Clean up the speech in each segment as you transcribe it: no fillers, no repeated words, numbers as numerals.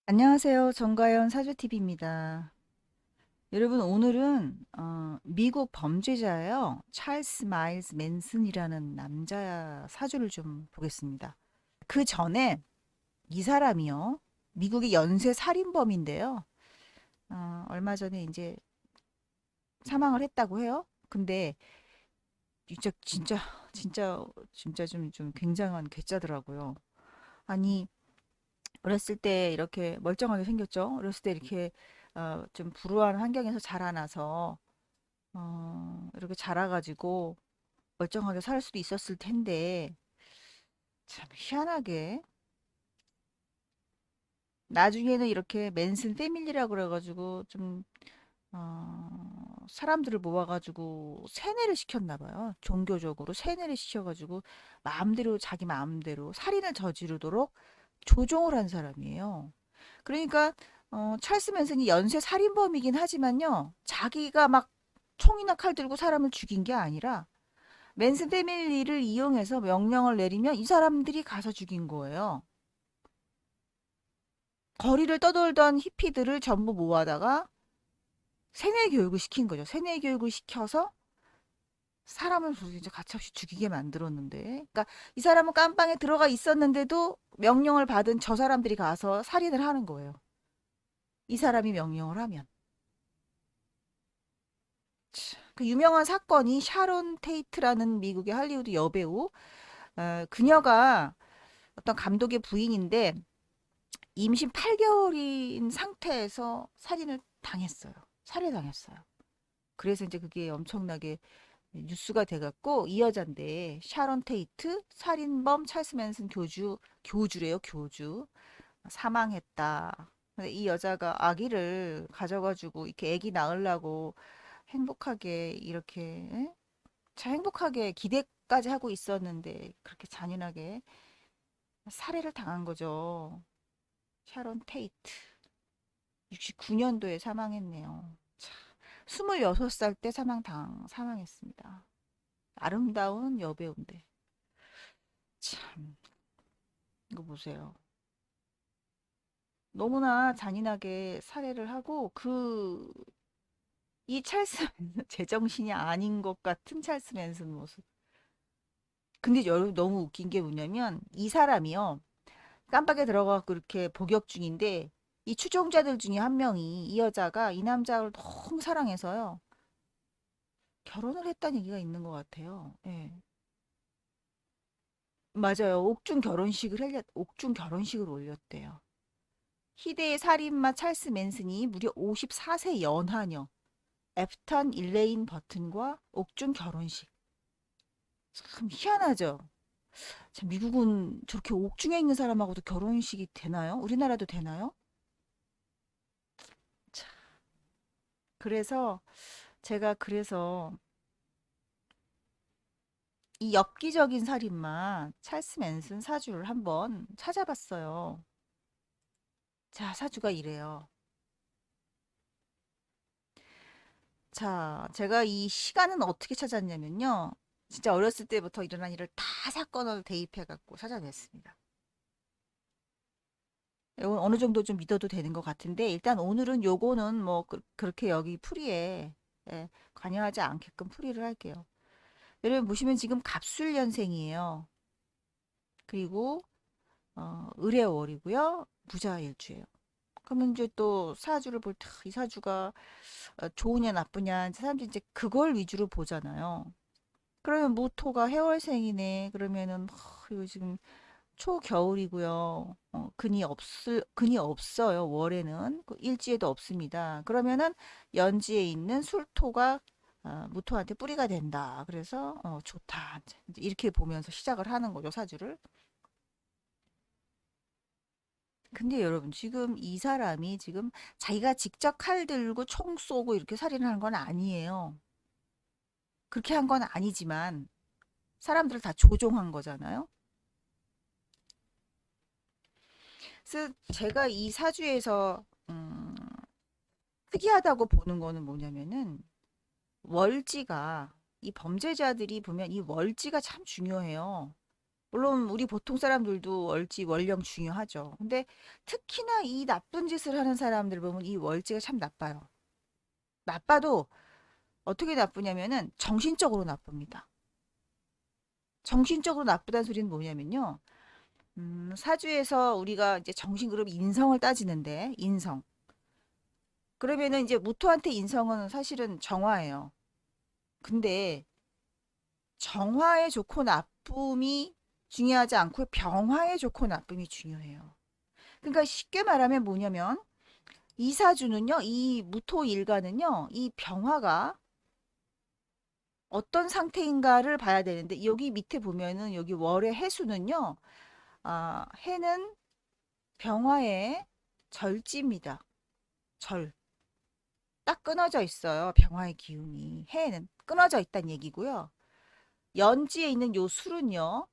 안녕하세요. 정가연 사주TV입니다. 여러분, 오늘은 미국 범죄자예요. 찰스 마일스 맨슨이라는 남자 사주를 좀 보겠습니다. 그 전에 이 사람이요. 미국의 연쇄 살인범인데요. 얼마 전에 이제 사망을 했다고 해요. 근데 진짜 진짜 좀 굉장한 괴짜더라고요. 아니, 어렸을 때 이렇게 멀쩡하게 생겼죠. 어렸을 때 이렇게 좀 불우한 환경에서 자라나서 이렇게 자라가지고 멀쩡하게 살 수도 있었을 텐데 참 희한하게 나중에는 이렇게 맨슨 패밀리라고 그래가지고 좀 사람들을 모아가지고 세뇌를 시켰나 봐요. 종교적으로 세뇌를 시켜가지고 마음대로 자기 마음대로 살인을 저지르도록 조종을 한 사람이에요. 그러니까 찰스 맨슨이 연쇄 살인범이긴 하지만요. 자기가 막 총이나 칼 들고 사람을 죽인 게 아니라 맨슨 패밀리를 이용해서 명령을 내리면 이 사람들이 가서 죽인 거예요. 거리를 떠돌던 히피들을 전부 모아다가 세뇌 교육을 시킨 거죠. 세뇌 교육을 시켜서 사람을 이제 가차없이 죽이게 만들었는데, 그러니까 이 사람은 깜빵에 들어가 있었는데도 명령을 받은 저 사람들이 가서 살인을 하는 거예요. 이 사람이 명령을 하면. 그 유명한 사건이 샤론 테이트라는 미국의 할리우드 여배우, 그녀가 어떤 감독의 부인인데 임신 8개월인 상태에서 살인을 당했어요. 살해당했어요. 그래서 이제 그게 엄청나게 뉴스가 돼갖고 이 여잔데 샤론 테이트 살인범 찰스 맨슨 교주래요, 교주. 사망했다. 근데 이 여자가 아기를 가져가지고 이렇게 아기 낳으려고 행복하게 이렇게 참 행복하게 기대까지 하고 있었는데 그렇게 잔인하게 살해를 당한 거죠. 샤론 테이트. 69년도에 사망했네요. 참, 26살 때 사망했습니다. 아름다운 여배우인데. 참, 이거 보세요. 너무나 잔인하게 살해를 하고 이 찰스 맨슨 제정신이 아닌 것 같은 찰스 맨슨 모습. 근데 여러분 너무 웃긴 게 뭐냐면 이 사람이요. 깜빡에 들어가고 이렇게 복역 중인데 이 추종자들 중에 한 명이 이 여자가 이 남자를 너무 사랑해서요. 결혼을 했다는 얘기가 있는 것 같아요. 예. 맞아요. 옥중 결혼식을 올렸대요. 희대의 살인마 찰스 맨슨이 무려 54세 연하녀 애프턴 일레인 버튼과 옥중 결혼식. 참 희한하죠. 참 미국은 저렇게 옥중에 있는 사람하고도 결혼식이 되나요? 우리나라도 되나요? 참, 그래서 제가 이 엽기적인 살인마 찰스 맨슨 사주를 한번 찾아봤어요. 자, 사주가 이래요. 자, 제가 이 시간은 어떻게 찾았냐면요. 진짜 어렸을 때부터 일어난 일을 다 사건을 대입해갖고 찾아냈습니다. 이건 어느 정도 좀 믿어도 되는 것 같은데, 일단 오늘은 요거는 뭐, 그렇게 여기 풀이에, 관여하지 않게끔 풀이를 할게요. 여러분 보시면 지금 갑술년생이에요. 그리고, 을해월이고요. 무자일주예요. 그러면 이제 또 사주를 볼 때, 이 사주가 좋으냐 나쁘냐, 사람들이 이제 그걸 위주로 보잖아요. 그러면 모토가 해월생이네. 그러면은 이거 지금 초겨울이고요. 근이 없어요. 월에는 그 일지에도 없습니다. 그러면은 연지에 있는 술토가 모토한테 뿌리가 된다. 그래서 좋다. 이제 이렇게 보면서 시작을 하는 거죠, 사주를. 근데 여러분 지금 이 사람이 지금 자기가 직접 칼 들고 총 쏘고 이렇게 살인을 한 건 아니에요. 그렇게 한 건 아니지만 사람들을 다 조종한 거잖아요. 그래서 제가 이 사주에서 특이하다고 보는 거는 뭐냐면은 월지가 이 범죄자들이 보면 이 월지가 참 중요해요. 물론 우리 보통 사람들도 월지 월령 중요하죠. 근데 특히나 이 나쁜 짓을 하는 사람들 보면 이 월지가 참 나빠요. 나빠도 어떻게 나쁘냐면은 정신적으로 나쁩니다. 정신적으로 나쁘다는 소리는 뭐냐면요. 사주에서 우리가 이제 정신그룹 인성을 따지는데 인성. 그러면은 이제 무토한테 인성은 사실은 정화예요. 근데 정화에 좋고 나쁨이 중요하지 않고 병화에 좋고 나쁨이 중요해요. 그러니까 쉽게 말하면 뭐냐면 이 사주는요, 이 무토 일간은요, 이 병화가 어떤 상태인가를 봐야 되는데 여기 밑에 보면은 여기 월의 해수는요, 해는 병화의 절지입니다. 절. 딱 끊어져 있어요. 병화의 기운이. 해는 끊어져 있다는 얘기고요. 연지에 있는 요 술은요.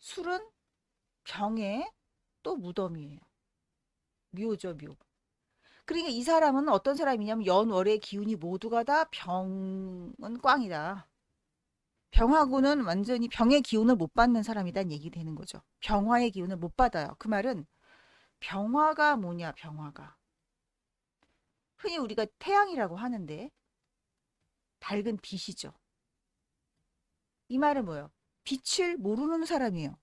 술은 병의 또 무덤이에요. 묘죠, 묘. 그러니까 이 사람은 어떤 사람이냐면 연월의 기운이 모두가 다 병은 꽝이다. 병하고는 완전히 병의 기운을 못 받는 사람이란 얘기 되는 거죠. 병화의 기운을 못 받아요. 그 말은 병화가 뭐냐, 병화가. 흔히 우리가 태양이라고 하는데 밝은 빛이죠. 이 말은 뭐예요? 빛을 모르는 사람이에요.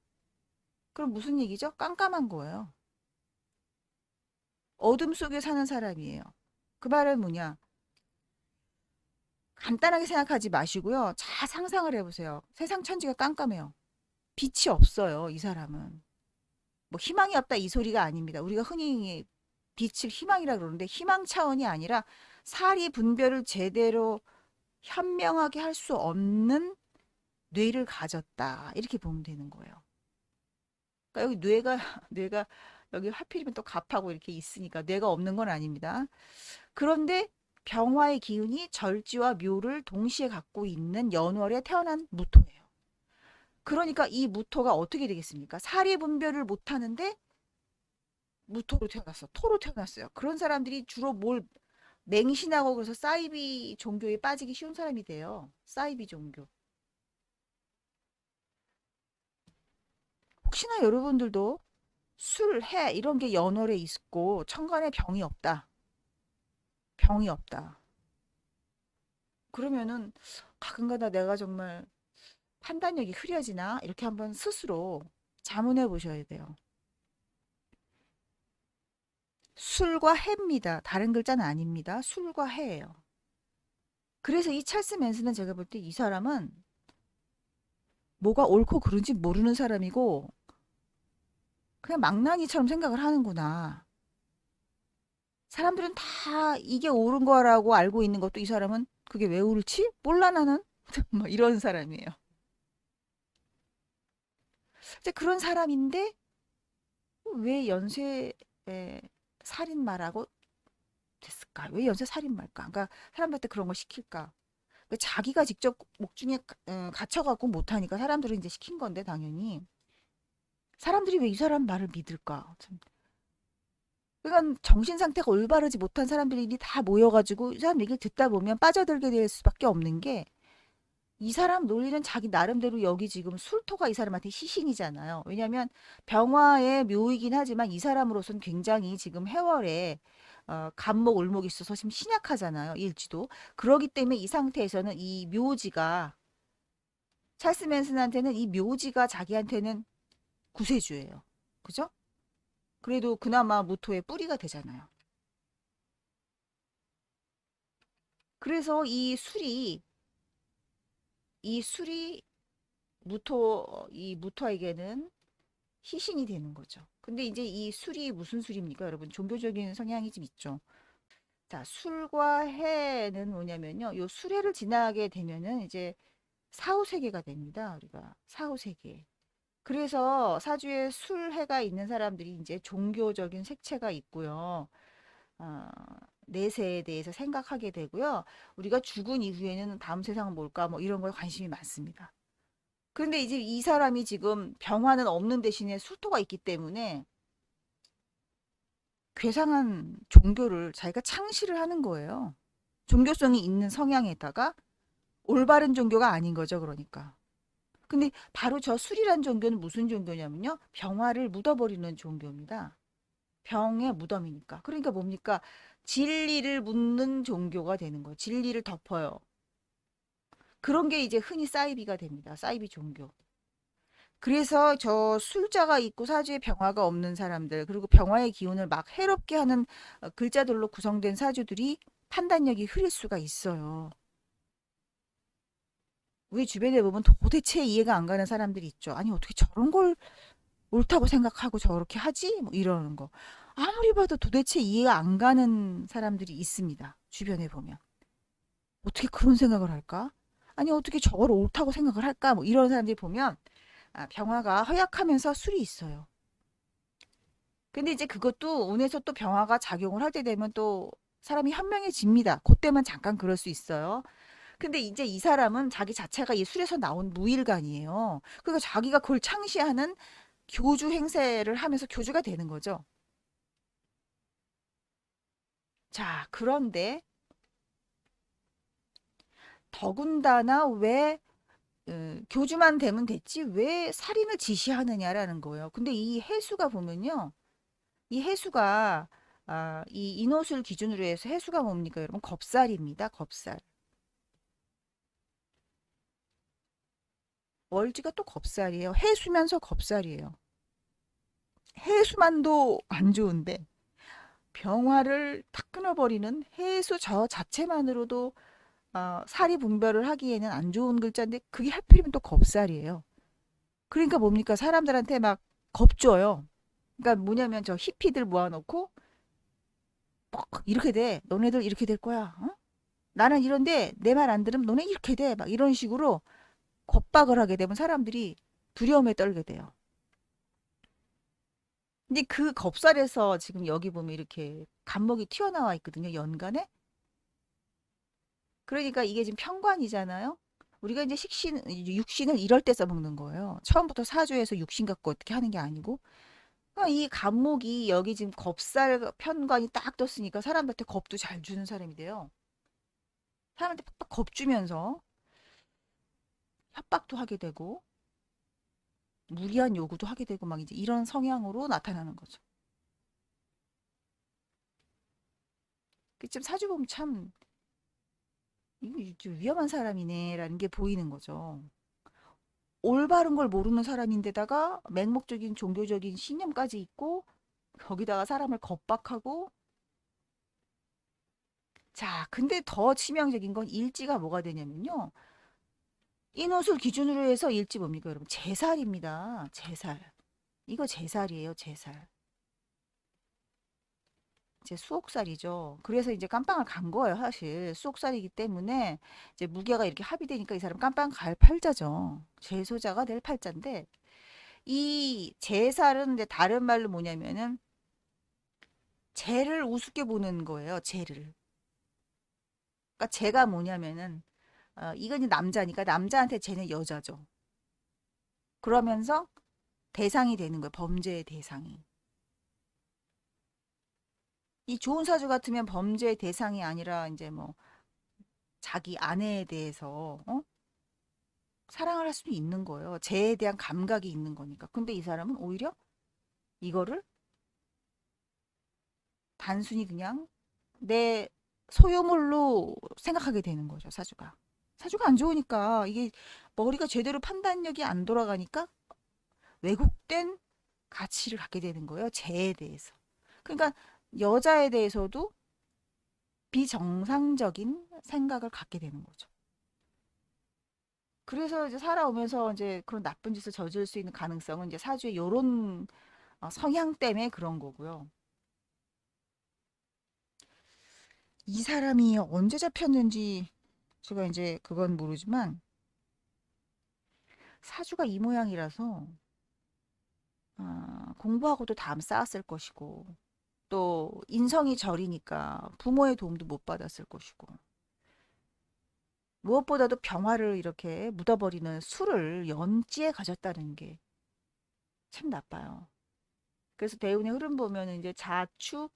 그럼 무슨 얘기죠? 깜깜한 거예요. 어둠 속에 사는 사람이에요. 그 말은 뭐냐? 간단하게 생각하지 마시고요. 잘 상상을 해보세요. 세상 천지가 깜깜해요. 빛이 없어요, 이 사람은. 뭐 희망이 없다 이 소리가 아닙니다. 우리가 흔히 빛을 희망이라 그러는데 희망 차원이 아니라 사리 분별을 제대로 현명하게 할 수 없는 뇌를 가졌다. 이렇게 보면 되는 거예요. 그러니까 여기 뇌가 뇌가 여기 하필이면 또 갑하고 이렇게 있으니까 뇌가 없는 건 아닙니다. 그런데 병화의 기운이 절지와 묘를 동시에 갖고 있는 연월에 태어난 무토예요. 그러니까 이 무토가 어떻게 되겠습니까? 사리 분별을 못 하는데 무토로 태어났어. 토로 태어났어요. 그런 사람들이 주로 뭘 맹신하고 그래서 사이비 종교에 빠지기 쉬운 사람이 돼요. 사이비 종교. 혹시나 여러분들도 술, 해 이런 게 연월에 있고 천간에 병이 없다. 병이 없다. 그러면은 가끔가다 내가 정말 판단력이 흐려지나 이렇게 한번 스스로 자문해 보셔야 돼요. 술과 해입니다. 다른 글자는 아닙니다. 술과 해예요. 그래서 이 찰스 맨슨은 제가 볼 때 이 사람은 뭐가 옳고 그른지 모르는 사람이고 그냥 망나니처럼 생각을 하는구나. 사람들은 다 이게 옳은 거라고 알고 있는 것도 이 사람은 그게 왜 옳지? 몰라 나는. 뭐 이런 사람이에요. 이제 그런 사람인데 왜 연쇄 살인마라고 됐을까? 왜 연쇄 살인마일까? 그러니까 사람들한테 그런 걸 시킬까? 그러니까 자기가 직접 목중에 갇혀갖고 못하니까 사람들은 이제 시킨 건데 당연히 사람들이 왜 이 사람 말을 믿을까? 참. 그러니까 정신 상태가 올바르지 못한 사람들이 다 모여가지고 이 사람 얘기를 듣다 보면 빠져들게 될 수밖에 없는 게 이 사람 논리는 자기 나름대로 여기 지금 술토가 이 사람한테 시신이잖아요. 왜냐하면 병화의 묘이긴 하지만 이 사람으로서는 굉장히 지금 해월에 간목 을목이 있어서 지금 신약하잖아요. 일지도. 그러기 때문에 이 상태에서는 이 묘지가 찰스 맨슨한테는 이 묘지가 자기한테는 구세주예요. 그죠? 그래도 그나마 무토의 뿌리가 되잖아요. 그래서 이 술이 이 무토에게는 희신이 되는 거죠. 근데 이제 이 술이 무슨 술입니까, 여러분? 종교적인 성향이 좀 있죠. 자, 술과 해는 뭐냐면요. 요 술해를 지나게 되면은 이제 사후세계가 됩니다. 우리가 사후세계. 그래서 사주에 술해가 있는 사람들이 이제 종교적인 색채가 있고요. 어, 내세에 대해서 생각하게 되고요. 우리가 죽은 이후에는 다음 세상은 뭘까? 뭐 이런 거에 관심이 많습니다. 그런데 이제 이 사람이 지금 병화는 없는 대신에 술토가 있기 때문에 괴상한 종교를 자기가 창시를 하는 거예요. 종교성이 있는 성향에다가 올바른 종교가 아닌 거죠, 그러니까. 근데 바로 저 술이란 종교는 무슨 종교냐면요. 병화를 묻어버리는 종교입니다. 병의 무덤이니까. 그러니까 뭡니까? 진리를 묻는 종교가 되는 거예요. 진리를 덮어요. 그런 게 이제 흔히 사이비가 됩니다. 사이비 종교. 그래서 저 술자가 있고 사주에 병화가 없는 사람들, 그리고 병화의 기운을 막 해롭게 하는 글자들로 구성된 사주들이 판단력이 흐릴 수가 있어요. 우리 주변에 보면 도대체 이해가 안 가는 사람들이 있죠. 아니, 어떻게 저런 걸 옳다고 생각하고 저렇게 하지? 뭐 이러는 거. 아무리 봐도 도대체 이해가 안 가는 사람들이 있습니다. 주변에 보면. 어떻게 그런 생각을 할까? 아니, 어떻게 저걸 옳다고 생각을 할까? 뭐 이런 사람들이 보면 병화가 허약하면서 술이 있어요. 근데 이제 그것도 운에서 또 병화가 작용을 하게 되면 또 사람이 현명해집니다. 그때만 잠깐 그럴 수 있어요. 근데 이제 이 사람은 자기 자체가 이 술에서 나온 무일간이에요. 그러니까 자기가 그걸 창시하는 교주 행세를 하면서 교주가 되는 거죠. 자, 그런데 더군다나 왜 교주만 되면 됐지 왜 살인을 지시하느냐라는 거예요. 근데 이 해수가 보면요. 이 해수가 이 인호술 기준으로 해서 해수가 뭡니까, 여러분? 겁살입니다. 겁살. 월지가 또 겁살이에요. 해수면서 겁살이에요. 해수만도 안 좋은데 병화를 탁 끊어버리는 해수 저 자체만으로도 사리분별을 하기에는 안 좋은 글자인데 그게 하필이면 또 겁살이에요. 그러니까 뭡니까? 사람들한테 막 겁줘요. 그러니까 뭐냐면 저 히피들 모아놓고 꼭 이렇게 돼. 너네들 이렇게 될 거야. 어? 나는 이런데 내 말 안 들으면 너네 이렇게 돼. 막 이런 식으로 겁박을 하게 되면 사람들이 두려움에 떨게 돼요. 근데 그 겁살에서 지금 여기 보면 이렇게 간목이 튀어나와 있거든요. 연간에. 그러니까 이게 지금 편관이잖아요. 우리가 이제 육신을 이럴 때 써먹는 거예요. 처음부터 사주에서 육신 갖고 어떻게 하는 게 아니고. 그러니까 이 간목이 여기 지금 겁살 편관이 딱 떴으니까 사람들한테 겁도 잘 주는 사람이 돼요. 사람한테 팍팍 겁주면서 협박도 하게 되고 무리한 요구도 하게 되고 막 이제 이런 성향으로 나타나는 거죠. 그쯤 사주 보면 참 이거 좀 위험한 사람이네라는 게 보이는 거죠. 올바른 걸 모르는 사람인데다가 맹목적인 종교적인 신념까지 있고 거기다가 사람을 겁박하고 자, 근데 더 치명적인 건 일지가 뭐가 되냐면요. 인옷을 기준으로 해서 일지 뭡니까, 여러분? 제살입니다. 제살. 이거 제살이에요, 제살. 이제 수옥살이죠. 그래서 이제 깜빵을 간 거예요, 사실. 수옥살이기 때문에 이제 무게가 이렇게 합의되니까 이 사람 깜빵 갈 팔자죠. 재소자가 될 팔자인데 이 제살은 이제 다른 말로 뭐냐면은 쟤를 우습게 보는 거예요, 쟤를. 그러니까 쟤가 뭐냐면은 이건 이제 남자니까 남자한테 쟤는 여자죠. 그러면서 대상이 되는 거예요, 범죄의 대상이. 이 좋은 사주 같으면 범죄의 대상이 아니라 이제 뭐 자기 아내에 대해서 사랑을 할 수도 있는 거예요. 쟤에 대한 감각이 있는 거니까. 근데 이 사람은 오히려 이거를 단순히 그냥 내 소유물로 생각하게 되는 거죠, 사주가. 사주가 안 좋으니까 이게 머리가 제대로 판단력이 안 돌아가니까 왜곡된 가치를 갖게 되는 거예요, 쟤에 대해서. 그러니까 여자에 대해서도 비정상적인 생각을 갖게 되는 거죠. 그래서 이제 살아오면서 이제 그런 나쁜 짓을 저지를 수 있는 가능성은 이제 사주의 요런 성향 때문에 그런 거고요. 이 사람이 언제 잡혔는지 제가 이제 그건 모르지만 사주가 이 모양이라서 공부하고도 담 쌓았을 것이고 또 인성이 저리니까 부모의 도움도 못 받았을 것이고 무엇보다도 병화를 이렇게 묻어버리는 술을 연지에 가졌다는 게 참 나빠요. 그래서 대운의 흐름 보면은 이제 자축,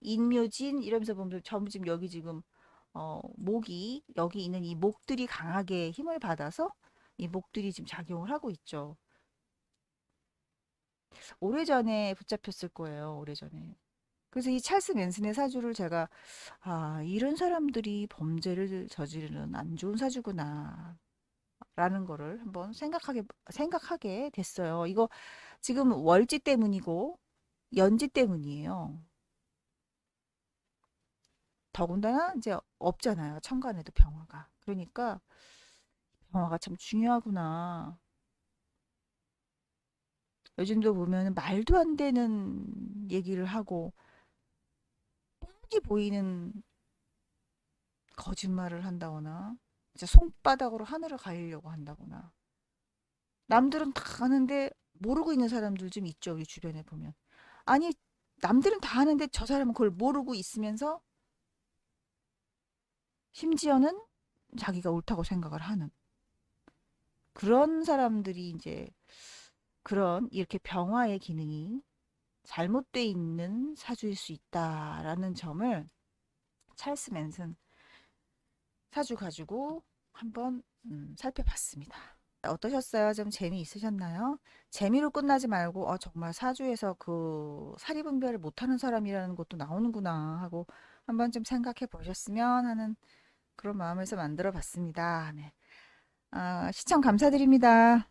인묘진 이러면서 보면 전부 지금 여기 지금 목이 여기 있는 이 목들이 강하게 힘을 받아서 이 목들이 지금 작용을 하고 있죠. 오래전에 붙잡혔을 거예요. 오래전에. 그래서 이 찰스 맨슨의 사주를 제가 이런 사람들이 범죄를 저지르는 안 좋은 사주구나. 라는 거를 한번 생각하게 됐어요. 이거 지금 월지 때문이고 연지 때문이에요. 더군다나 이제 없잖아요. 천간에도 병화가. 그러니까 병화가 참 중요하구나. 요즘도 보면 말도 안 되는 얘기를 하고 뻔히 보이는 거짓말을 한다거나 진짜 손바닥으로 하늘을 가리려고 한다거나 남들은 다 아는데 모르고 있는 사람들 좀 있죠. 우리 주변에 보면. 아니 남들은 다 아는데 저 사람은 그걸 모르고 있으면서 심지어는 자기가 옳다고 생각을 하는 그런 사람들이 이제 그런 이렇게 병화의 기능이 잘못돼 있는 사주일 수 있다라는 점을 찰스 맨슨 사주 가지고 한번 살펴봤습니다. 어떠셨어요? 좀 재미있으셨나요? 재미로 끝나지 말고 정말 사주에서 그 사리분별을 못하는 사람이라는 것도 나오는구나 하고 한번 좀 생각해 보셨으면 하는 그런 마음에서 만들어 봤습니다. 네. 시청 감사드립니다.